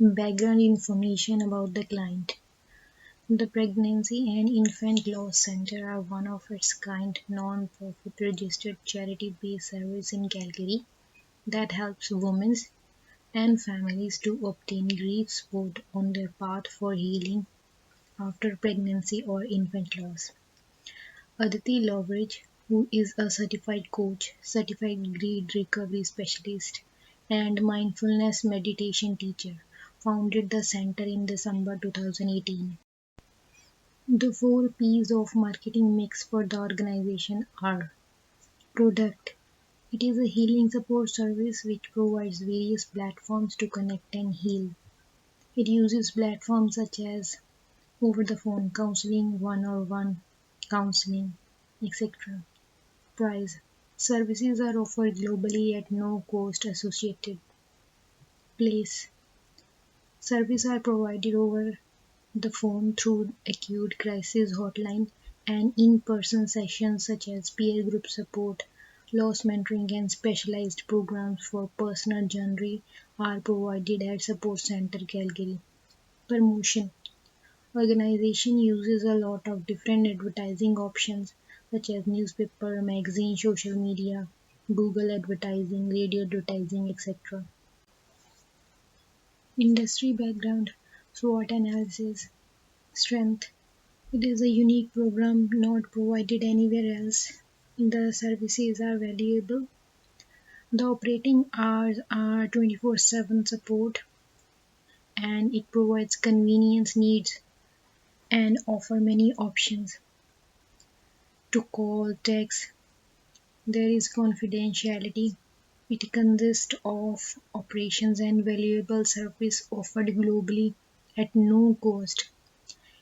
Background information about the client. The Pregnancy and Infant Loss Center are one of its kind non-profit registered charity-based service in Calgary that helps women and families to obtain grief support on their path for healing after pregnancy or infant loss. Aditi Loveridge, who is a certified coach, certified grief recovery specialist, and mindfulness meditation teacher, founded the center in December 2018. The four P's of marketing mix for the organization are: product. It is a healing support service which provides various platforms to connect and heal. It uses platforms such as over the phone counseling, one-on-one counseling, etc. Price. Services are offered globally at no cost associated. Place. Services are provided over the phone through acute crisis hotline and in-person sessions such as peer group support, loss mentoring and specialized programs for personal journey are provided at Support Center Calgary. Promotion. Organization uses a lot of different advertising options such as newspaper, magazine, social media, Google advertising, radio advertising, etc. Industry background, SWOT analysis, strength. It is a unique program not provided anywhere else. The services are valuable. The operating hours are 24/7 support and it provides convenience needs and offer many options to call, text. There is confidentiality. It consists of operations and valuable service offered globally at no cost.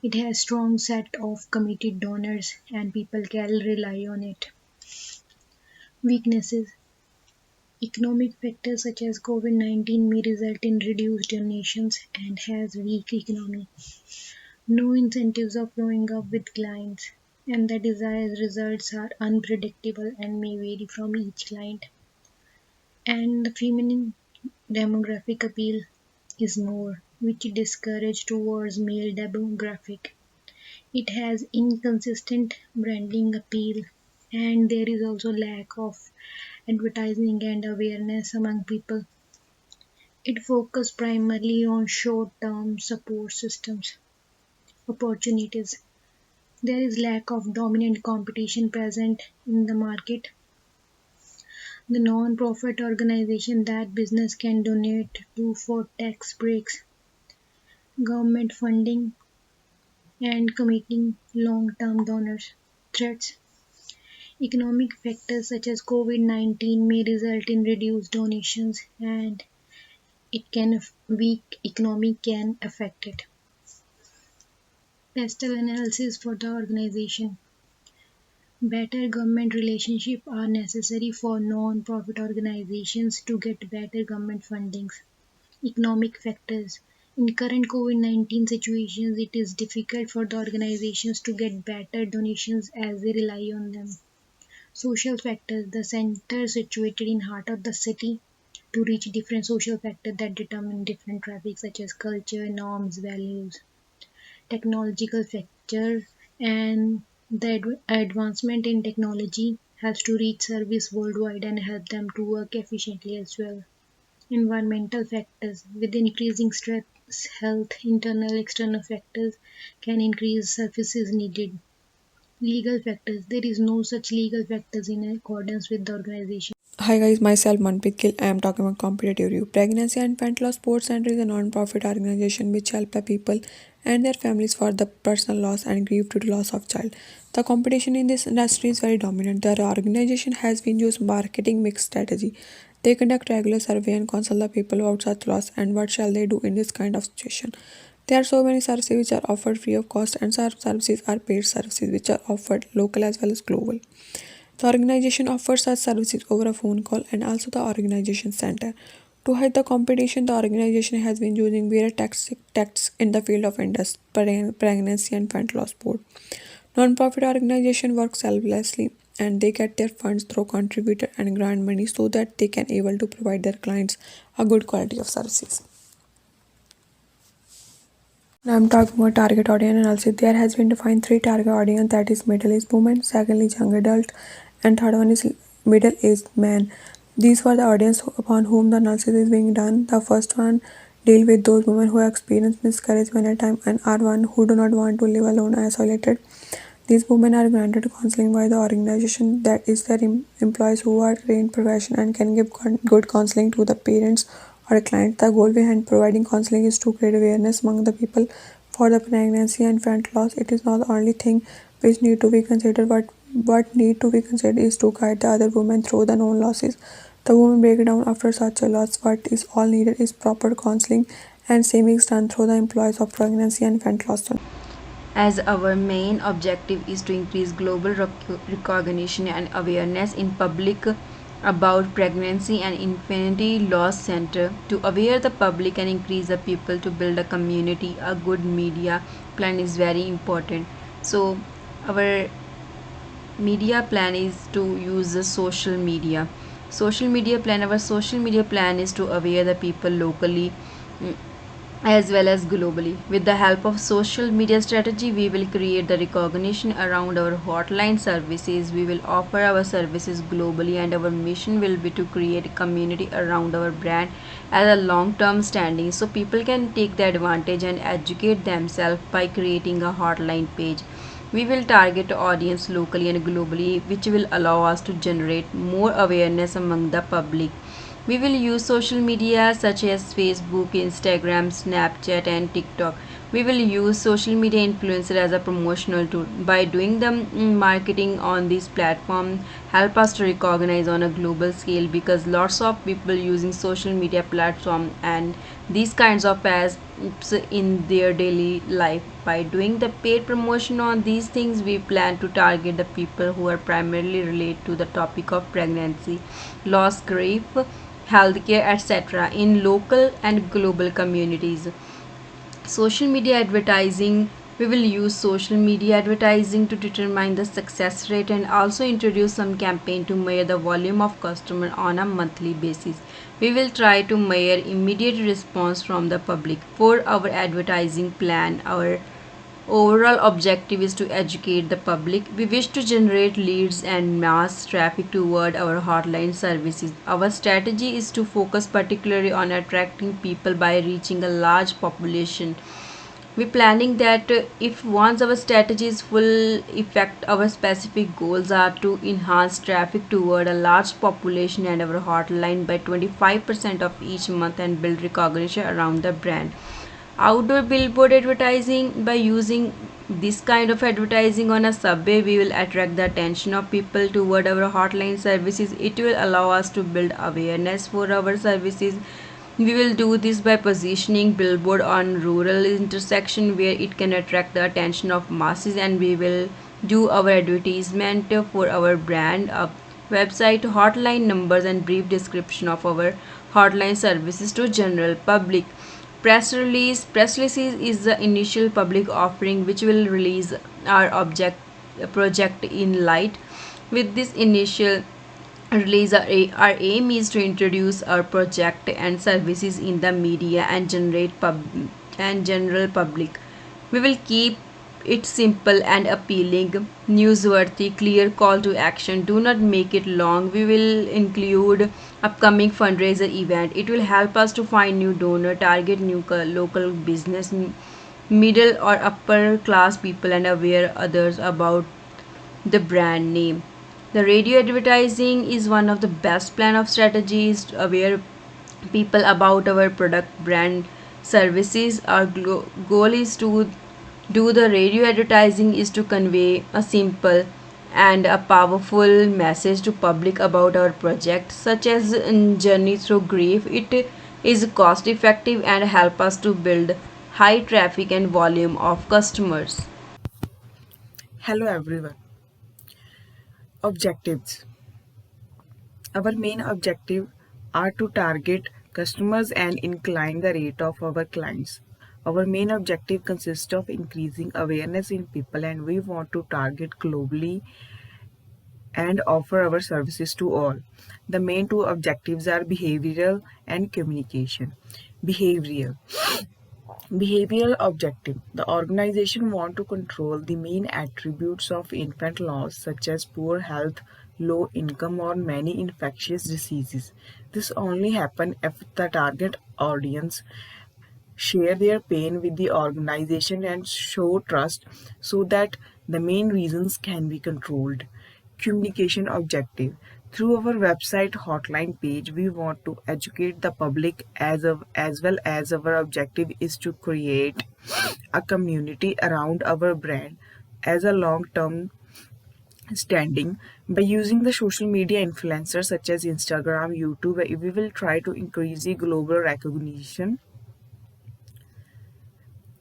It has strong set of committed donors and people can rely on it. Weaknesses. Economic factors such as COVID-19 may result in reduced donations and has weak economy. No incentives of following up with clients, and the desired results are unpredictable and may vary from each client. And the feminine demographic appeal is more, which discourage towards male demographic. It has inconsistent branding appeal, and there is also lack of advertising and awareness among people. It focuses primarily on short-term support systems. Opportunities. There is lack of dominant competition present in the market. The non-profit organization that business can donate to for tax breaks, government funding, and committing long-term donors. Threats. Economic factors such as COVID-19 may result in reduced donations and weak economy can affect it. Postal analysis for the organization. Better government relationships are necessary for non-profit organizations to get better government fundings. Economic factors. In current COVID-19 situations, it is difficult for the organizations to get better donations as they rely on them. Social factors. The center is situated in heart of the city to reach different social factors that determine different traffic such as culture, norms, values. Technological factor and the advancement in technology helps to reach service worldwide and help them to work efficiently as well. Environmental factors with increasing stress, health, internal, external factors can increase services needed. Legal factors. There is no such legal factors in accordance with the organization. Hi guys, myself Manpreet Gill. I am talking about Competitive Review. Pregnancy and Infant Loss Support Center is a non-profit organization which helps the people and their families for the personal loss and grief due to loss of child. The competition in this industry is very dominant. The organization has been used marketing mix strategy. They conduct regular survey and consult the people about such loss and what shall they do in this kind of situation. There are so many services which are offered free of cost and some services are paid services which are offered local as well as global. The organization offers such services over a phone call and also the organization center. To hide the competition, the organization has been using various tactics in the field of pregnancy and infant loss support. Non-profit organizations work selflessly and they get their funds through contributor and grant money so that they can able to provide their clients a good quality of services. Now I'm talking about target audience analysis. There has been defined three target audience, that is middle aged women, secondly young adult, and third one is middle aged man. These were the audience upon whom the analysis is being done. The first one deal with those women who experience miscarriage many times and are one who do not want to live alone and isolated. These women are granted counseling by the organization, that is their employees who are trained profession and can give good counseling to the parents or clients. The goal behind providing counseling is to create awareness among the people for the pregnancy and infant loss. It is not the only thing which need to be considered, but what need to be considered is to guide the other women through the known losses. The woman breakdown after such a loss. What is all needed is proper counseling, and same is done through the employees of pregnancy and infant loss. As our main objective is to increase global recognition and awareness in public about pregnancy and infancy loss center to aware the public and increase the people to build a community. A good media plan is very important. So our media plan is to use the social media plan is to aware the people locally, mm, as well as globally. With the help of social media strategy, we will create the recognition around our hotline services. We will offer our services globally, and our mission will be to create a community around our brand as a long term standing so people can take the advantage and educate themselves by creating a hotline page. We will target audience locally and globally, which will allow us to generate more awareness among the public. We will use social media such as Facebook, Instagram, Snapchat, and TikTok. We will use social media influencer as a promotional tool. By doing the marketing on this platform, help us to recognize on a global scale because lots of people using social media platform and these kinds of ads in their daily life. By doing the paid promotion on these things, we plan to target the people who are primarily related to the topic of pregnancy, loss, grief, healthcare, etc., in local and global communities. Social media advertising, we will use social media advertising to determine the success rate and also introduce some campaign to measure the volume of customer on a monthly basis. We will try to measure immediate response from the public. For our advertising plan, our overall objective is to educate the public. We wish to generate leads and mass traffic toward our hotline services. Our strategy is to focus particularly on attracting people by reaching a large population. We're planning that if once our strategy is full effect, our specific goals are to enhance traffic toward a large population and our hotline by 25% of each month and build recognition around the brand. Outdoor billboard advertising, by using this kind of advertising on a subway, we will attract the attention of people toward our hotline services. It will allow us to build awareness for our services. We will do this by positioning billboard on rural intersection where it can attract the attention of masses, and we will do our advertisement for our brand, website, hotline numbers, and brief description of our hotline services to general public. Press release is the initial public offering which will release our object project in light. With this initial release, our aim is to introduce our project and services in the media and generate and general public. We will keep it simple and appealing, newsworthy, clear call to action. Do not make it long. We will include upcoming fundraiser event. It will help us to find new donor, target new local business, middle or upper class people, and aware others about the brand name. The radio advertising is one of the best plan of strategies to aware people about our product, brand, services. Our goal is to do the radio advertising is to convey a simple and a powerful message to public about our project such as journey through grief. It is cost effective and help us to build high traffic and volume of customers. Hello everyone. Objectives. Our main objective are to target customers and incline the rate of our clients. Our main objective consists of increasing awareness in people, and we want to target globally and offer our services to all. The main two objectives are behavioral and communication. Behavioral. Behavioral objective. The organization want to control the main attributes of infant loss such as poor health, low income or many infectious diseases. This only happen if the target audience share their pain with the organization and show trust so that the main reasons can be controlled. Communication objective. Through our website hotline page, we want to educate the public as well as our objective is to create a community around our brand as a long-term standing. By using the social media influencers such as Instagram, YouTube, we will try to increase the global recognition.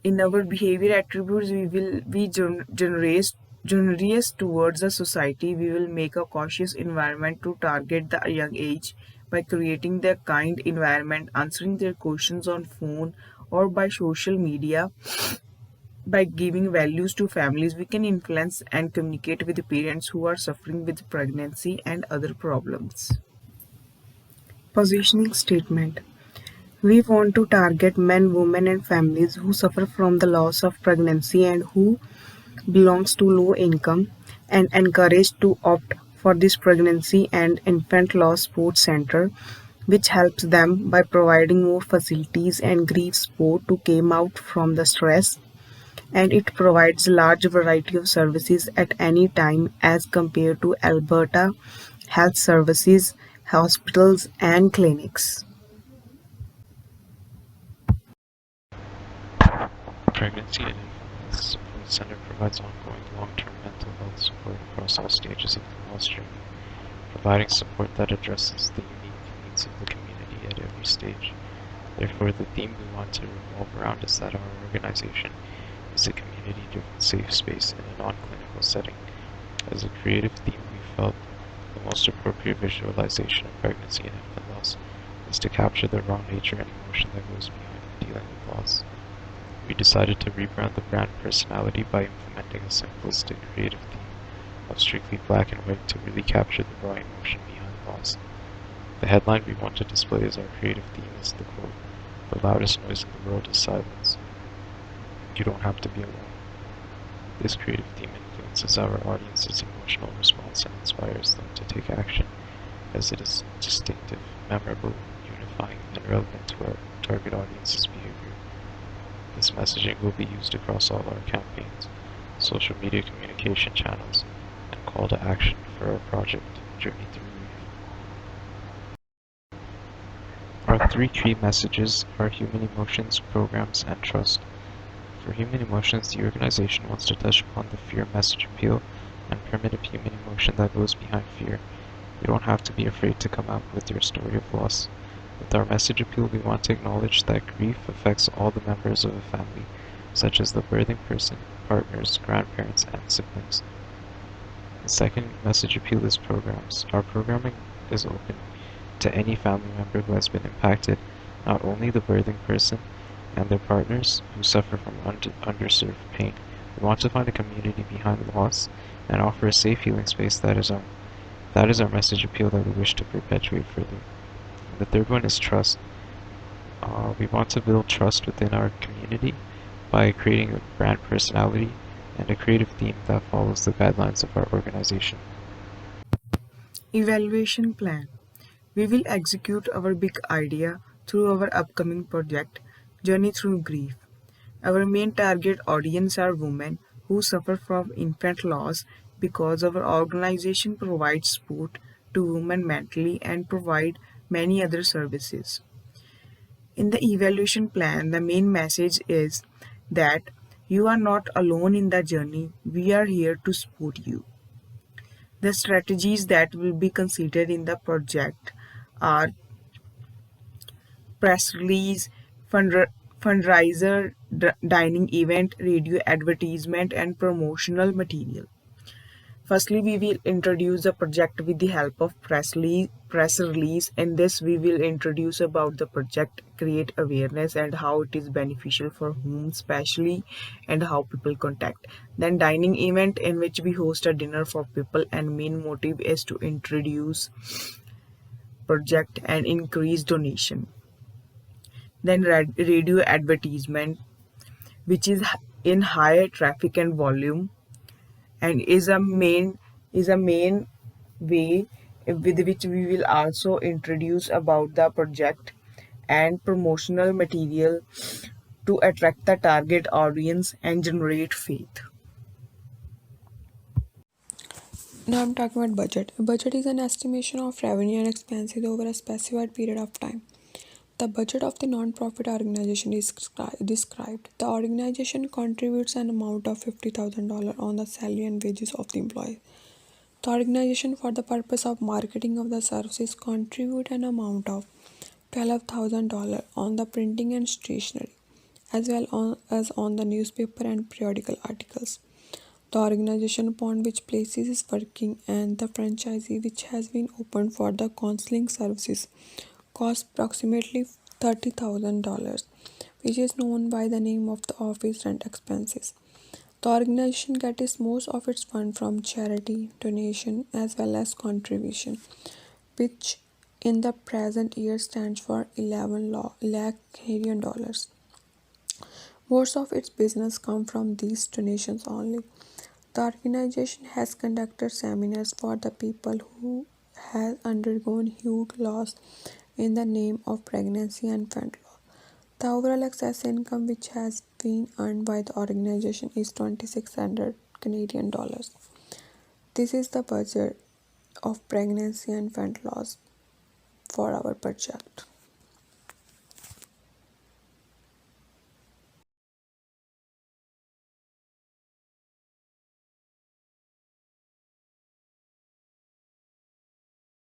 In our behavior attributes, we will be generous towards the society. We will make a cautious environment to target the young age by creating the kind environment, answering their questions on phone or by social media. By giving values to families, we can influence and communicate with the parents who are suffering with pregnancy and other problems. Positioning statement. We want to target men, women, and families who suffer from the loss of pregnancy and who belongs to low income and encouraged to opt for this pregnancy and infant loss support center, which helps them by providing more facilities and grief support to come out from the stress, and it provides large variety of services at any time as compared to Alberta health services, hospitals and clinics. Pregnancy and Infant Health Support Center provides ongoing long-term mental health support across all stages of the loss journey, providing support that addresses the unique needs of the community at every stage. Therefore, the theme we want to revolve around is that our organization is a community-driven safe space in a non-clinical setting. As a creative theme, we felt the most appropriate visualization of pregnancy and infant loss is to capture the raw nature and emotion that goes behind dealing with loss. We decided to rebrand the brand personality by implementing a simplistic creative theme of strictly black and white to really capture the raw emotion behind loss. The headline we want to display as our creative theme is the quote, "The loudest noise in the world is silence. You don't have to be alone." This creative theme influences our audience's emotional response and inspires them to take action, as it is distinctive, memorable, unifying, and relevant to our target audience's behavior. This messaging will be used across all our campaigns, social media communication channels, and call to action for our project, Journey Through Grief. Our three key messages are human emotions, programs, and trust. For human emotions, the organization wants to touch upon the fear message appeal and primitive human emotion that goes behind fear. You don't have to be afraid to come out with your story of loss. With our message appeal, we want to acknowledge that grief affects all the members of a family, such as the birthing person, partners, grandparents, and siblings. The second message appeal is programs. Our programming is open to any family member who has been impacted, not only the birthing person and their partners who suffer from underserved pain. We want to find a community behind the loss and offer a safe healing space. That is our message appeal that we wish to perpetuate further. The third one is trust. We want to build trust within our community by creating a brand personality and a creative theme that follows the guidelines of our organization. Evaluation plan. We will execute our big idea through our upcoming project, Journey Through Grief. Our main target audience are women who suffer from infant loss because our organization provides support to women mentally and provide many other services. In the evaluation plan, the main message is that you are not alone in the journey. We are here to support you. The strategies that will be considered in the project are press release, fundraiser, dining event, radio advertisement, and promotional material. Firstly, we will introduce the project with the help of press release. In this, we will introduce about the project, create awareness and how it is beneficial for whom especially and how people contact. Then dining event in which we host a dinner for people and main motive is to introduce project and increase donation. then radio advertisement, which is in higher traffic and volume, and is a main way with which we will also introduce about the project and promotional material to attract the target audience and generate faith. Now I'm talking about budget. A budget is an estimation of revenue and expenses over a specified period of time. The budget of the non-profit organization is described. The organization contributes an amount of $50,000 on the salary and wages of the employee. The organization, for the purpose of marketing of the services, contribute an amount of $12,000 on the printing and stationery, as as on the newspaper and periodical articles. The organization upon which places is working and the franchisee which has been opened for the counseling services costs approximately $30,000, which is known by the name of the office rent expenses. The organization gets most of its funds from charity, donation, as well as contribution, which in the present year stands for 11 lakh Canadian dollars. Most of its business come from these donations only. The organization has conducted seminars for the people who have undergone huge loss in the name of pregnancy and infant loss. The overall excess income which has been earned by the organization is 2600 Canadian dollars. This is the budget of pregnancy and infant loss for our project.